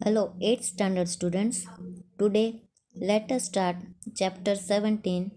Hello, 8th standard students. Today, let us start chapter 17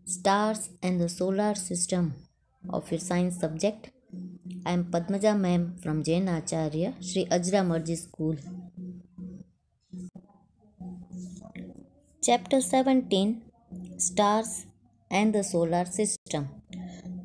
Stars and the Solar System of your science subject. I am Padmaja ma'am from Jain Acharya, Sri Ajra Marji School. Chapter 17 Stars and the Solar System.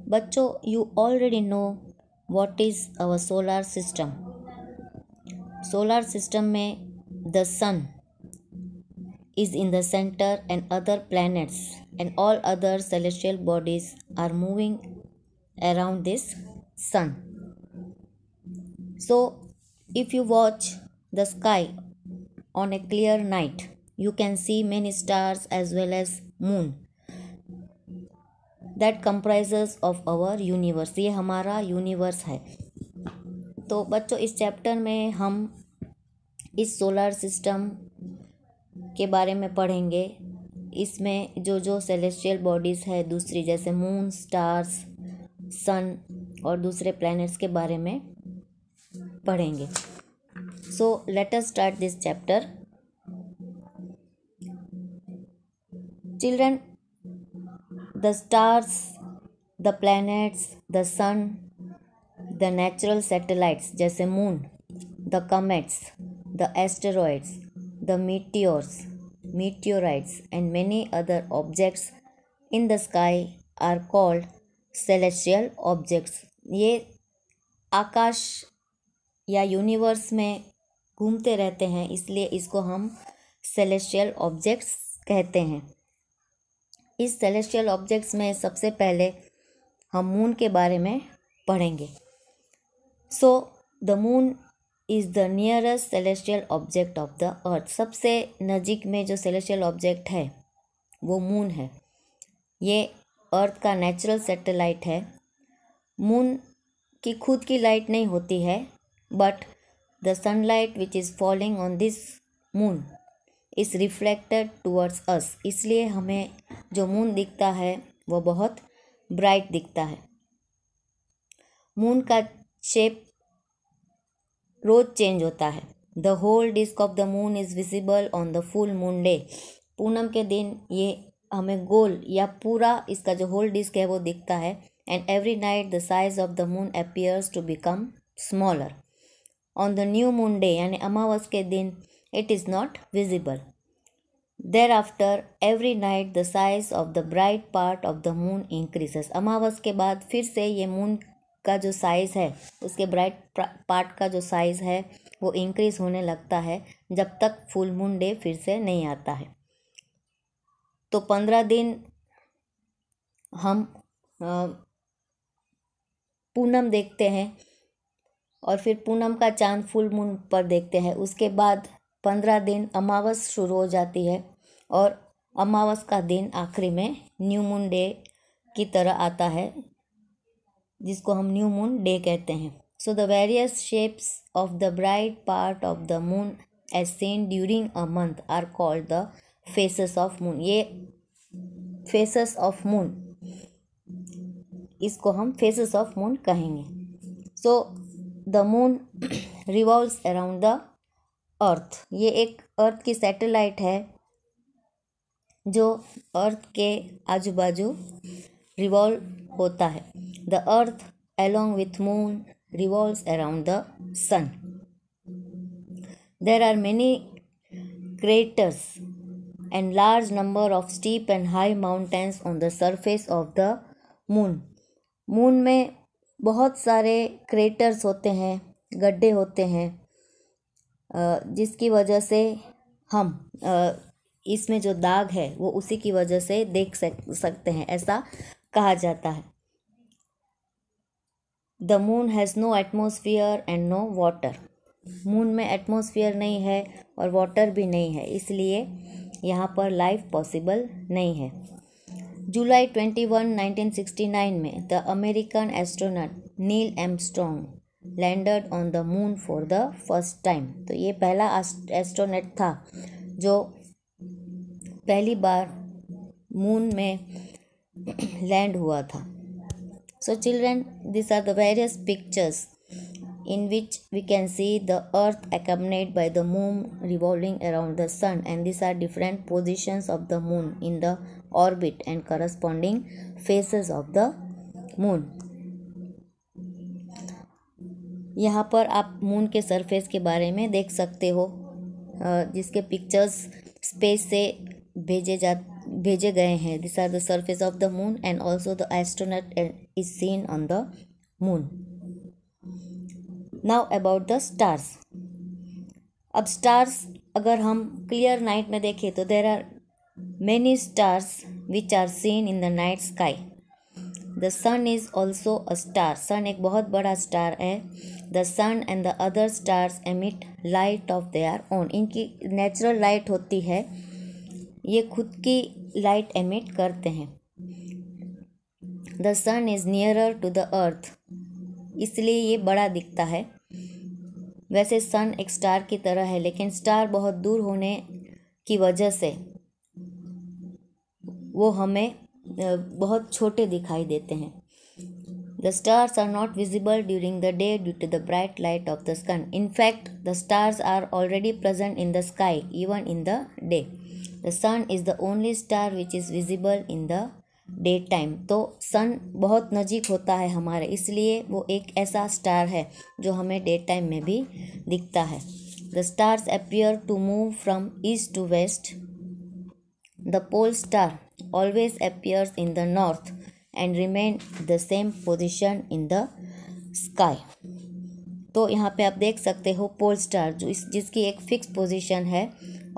बच्चों, you already know what is our solar system. Solar system में the sun is in the center and other planets and all other celestial bodies are moving around this sun. So, if you watch the sky on a clear night, you can see many stars as well as moon that comprises of our universe. ये हमारा universe है. तो बच्चों, इस chapter में हम इस solar system के बारे में पढ़ेंगे. इसमें जो जो सेलेस्टियल बॉडीज़ है दूसरी, जैसे मून, स्टार्स, सन और दूसरे प्लैनेट्स के बारे में पढ़ेंगे. So let us start this chapter. Children, the stars, the planets, the sun, the natural satellites जैसे moon, the comets, the asteroids, the meteorites and many other objects in the sky are called celestial objects. ये आकाश या universe में घूमते रहते हैं, इसलिए इसको हम सेलेस्टियल ऑब्जेक्ट्स कहते हैं. इस सेलेस्टियल ऑब्जेक्ट्स में सबसे पहले हम मून के बारे में पढ़ेंगे. सो the moon is the nearest celestial object of the earth. सबसे नज़दीक में जो सेलेस्टियल ऑब्जेक्ट है वो मून है. ये अर्थ का नेचुरल सैटेलाइट है. मून की खुद की लाइट नहीं होती है, but the sunlight which is falling on this moon is reflected towards us. इसलिए हमें जो मून दिखता है वो बहुत ब्राइट दिखता है. मून का शेप रोज चेंज होता है. The whole disc of the moon is visible on the full moon day. पूनम के दिन ये हमें गोल या पूरा इसका जो होल डिस्क है वो दिखता है. And every night the size of the moon appears to become smaller. On the new moon day यानी अमावस के दिन it is not visible. Thereafter every night the size of the bright part of the moon increases. अमावस के बाद फिर से ये मून का जो साइज़ है, उसके ब्राइट पार्ट का जो साइज़ है वो इंक्रीज़ होने लगता है जब तक फुल मून डे फिर से नहीं आता है. तो 15 दिन हम पूनम देखते हैं और फिर पूनम का चांद फुल मून पर देखते हैं. उसके बाद 15 दिन अमावस शुरू हो जाती है और अमावस का दिन आखिरी में न्यू मून डे की तरह आता है, जिसको हम न्यू मून डे कहते हैं. So the various shapes of the bright part of the moon as seen during a month are called the phases of moon. ये फेसेस ऑफ मून, इसको हम फेसेस ऑफ मून कहेंगे. So the moon revolves around the earth. ये एक अर्थ की satellite है जो अर्थ के आजू बाजू रिवॉल्व होता है. The earth along with moon revolves around the sun. There are many craters and large number of steep and high mountains on the surface of the moon. Moon में बहुत सारे क्रेटर्स होते हैं, गड्ढे होते हैं, जिसकी वजह से हम इसमें जो दाग है वो उसी की वजह से देख सकते हैं, ऐसा कहा जाता है. The moon has no atmosphere and no water. Moon में एटमॉस्फेयर नहीं है और वाटर भी नहीं है, इसलिए यहाँ पर लाइफ पॉसिबल नहीं है. जुलाई 21, 1969 में the American astronaut Neil Armstrong landed on the moon for the first time. तो ये पहला एस्ट्रोनॉट था जो पहली बार मून में लैंड हुआ था. So children, these are the various pictures in which we can see the earth accompanied by the moon revolving around the sun, and these are different positions of the moon in the orbit and corresponding phases of the moon. यहाँ पर आप moon के surface के बारे में देख सकते हो, जिसके पिक्चर्स स्पेस से भेजे गए हैं. This are the surface of the moon and also the astronaut is seen on the moon. Now about the stars. अब स्टार्स अगर हम क्लियर नाइट में देखें तो there are many stars which are seen in the night sky. The sun is also a star. Sun एक बहुत बड़ा star है. The sun and the other stars emit light of their own. इनकी natural light होती है, ये खुद की लाइट एमिट करते हैं. The sun is nearer to the earth, इसलिए ये बड़ा दिखता है. वैसे सन एक स्टार की तरह है, लेकिन स्टार बहुत दूर होने की वजह से वो हमें बहुत छोटे दिखाई देते हैं. The stars are not visible during the day due to the bright light of the sun. In fact the stars are already present in the sky even in the day. The sun is the only star which is visible in the day time. तो sun बहुत नज़ीक होता है हमारे, इसलिए वो एक ऐसा star है जो हमें डे टाइम में भी दिखता है. The stars appear to move from east to west. The pole star always appears in the north and remain the same position in the sky. तो यहाँ पे आप देख सकते हो पोल स्टार जिसकी एक फिक्स पोजीशन है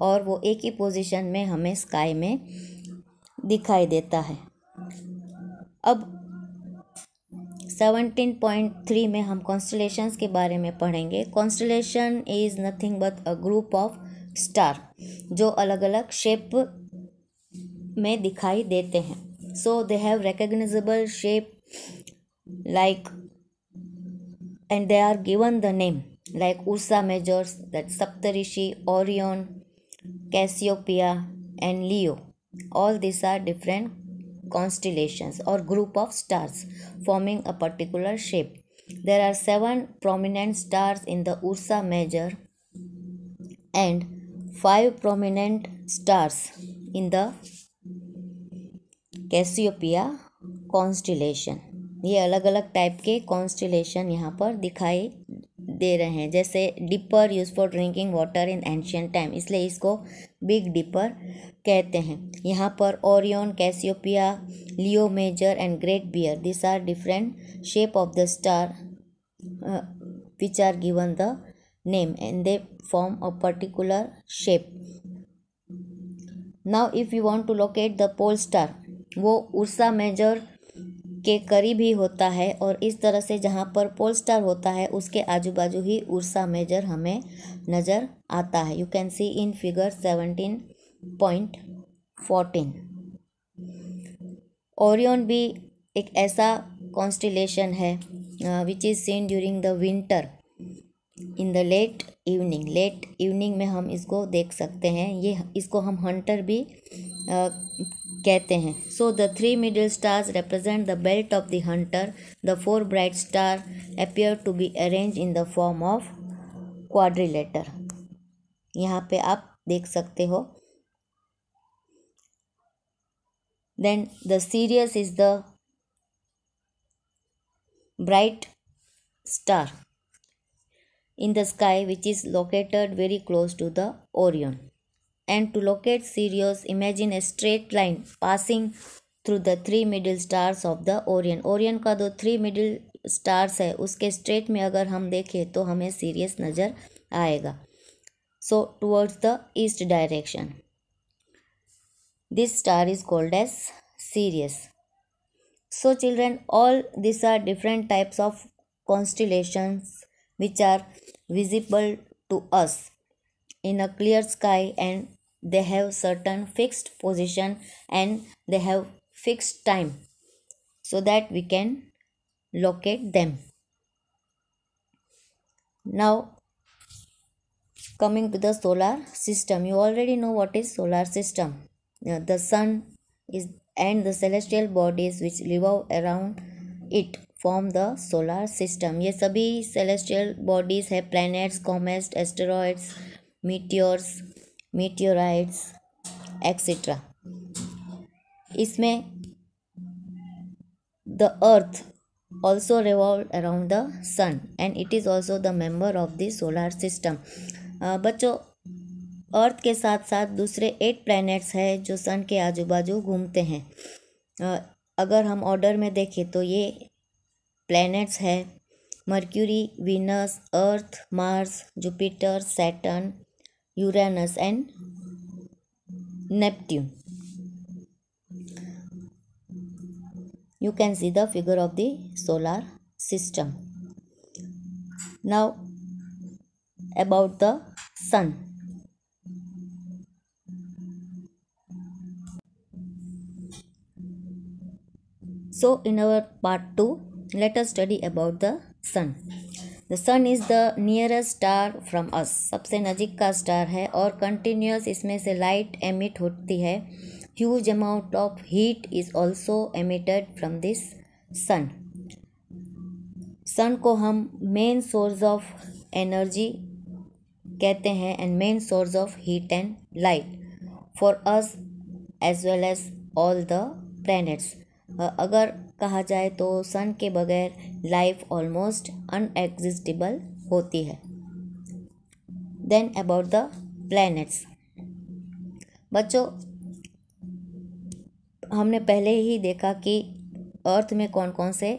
और वो एक ही पोजीशन में हमें स्काई में दिखाई देता है. अब 17.3 में हम कॉन्स्टलेशंस के बारे में पढ़ेंगे. Constellation is nothing but a group of star जो अलग अलग शेप में दिखाई देते हैं. So they have recognisable shape like and they are given the name like Ursa Major, that Saptarishi, Orion, Cassiopeia and Leo. All these are different constellations or group of stars forming a particular shape. There are 7 prominent stars in the Ursa Major and 5 prominent stars in the Cassiopeia constellation. ये अलग अलग type के constellation यहाँ पर दिखाई दे रहे हैं. जैसे dipper use for drinking water in ancient time, इसलिए इसको बिग डिपर कहते हैं. यहाँ पर Orion, Cassiopeia, Leo Major and Great Bear, this are different shape of the star which are given the name and they form a particular shape. Now if you want to locate the pole star, वो Ursa Major के करीब ही होता है और इस तरह से जहाँ पर पोल स्टार होता है उसके आजू बाजू ही उर्सा मेजर हमें नज़र आता है. You can see in figure 17.14. Orion भी एक ऐसा कॉन्स्टेलेशन है which is seen during the winter in the late evening में हम इसको देख सकते हैं. ये इसको हम हंटर भी कहते हैं. So the 3 middle stars represent the belt of the hunter. The 4 bright star appear to be arrange in the form of quadrilateral. यहाँ पे आप देख सकते हो. Then the Sirius is the bright star in the sky which is located very close to the Orion. And to locate Sirius, imagine a straight line passing through the 3 middle stars of the Orion. Orion का जो 3 middle stars है उसके straight में अगर हम देखें तो हमें Sirius नज़र आएगा. So towards the east direction, this star is called as Sirius. So children, all these are different types of constellations which are visible to us in a clear sky, and they have certain fixed position and they have fixed time so that we can locate them. Now coming to the solar system, you already know what is solar system. The sun is and the celestial bodies which revolve around it form the solar system. ये सभी celestial bodies है, planets, comets, asteroids, meteors, meteorites etcetera. इसमें the earth also revolve around the sun and it is also the member of the solar system। बच्चों, अर्थ के साथ साथ दूसरे 8 planets हैं जो सन के आजू बाजू घूमते हैं। अगर हम ऑर्डर में देखें तो ये प्लैनेट्स है mercury, Venus, earth, Mars, Jupiter, Saturn, Uranus and Neptune. You can see the figure of the solar system. Now about the sun. So in our part 2, let us study about the sun. The sun is the nearest star from us। सबसे नज़दीक का star है और continuous इसमें से light emit होती है। Huge amount of heat is also emitted from this sun। सन को हम मेन सोर्स ऑफ एनर्जी कहते हैं and main source of heat and light for us as well as all the planets. अगर कहा जाए तो सन के बगैर लाइफ ऑलमोस्ट अनएग्जिस्टेबल होती है। Then about the planets. बच्चों, हमने पहले ही देखा कि अर्थ में कौन कौन से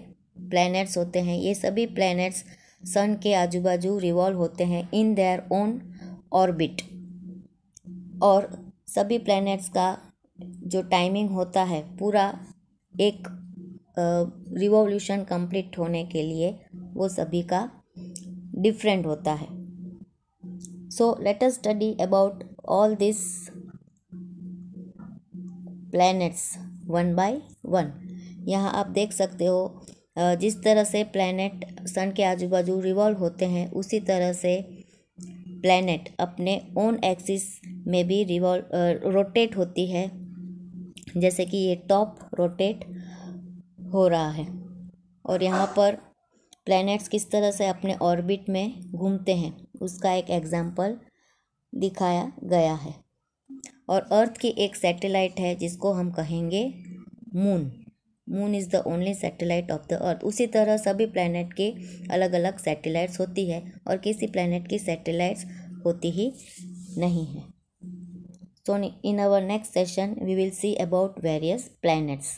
प्लैनेट्स होते हैं। ये सभी प्लैनेट्स सन के आजू बाजू रिवॉल्व होते हैं इन देयर ओन ऑर्बिट और सभी प्लैनेट्स का जो टाइमिंग होता है पूरा एक रिवॉल्यूशन कंप्लीट होने के लिए वो सभी का डिफरेंट होता है। सो let us study about all this planets one by one. यहाँ आप देख सकते हो जिस तरह से प्लैनेट सन के आजू बाजू रिवॉल्व होते हैं उसी तरह से प्लैनेट अपने ओन एक्सिस में भी रोटेट होती है। जैसे कि ये टॉप रोटेट हो रहा है और यहाँ पर प्लैनेट्स किस तरह से अपने ऑर्बिट में घूमते हैं उसका एक एग्जाम्पल दिखाया गया है। और अर्थ की एक सैटेलाइट है जिसको हम कहेंगे moon. Moon is the only satellite of the earth. उसी तरह सभी प्लैनेट के अलग अलग सैटेलाइट्स होती है और किसी प्लैनेट की सैटेलाइट्स होती ही नहीं है। So in our next session we will see about various planets.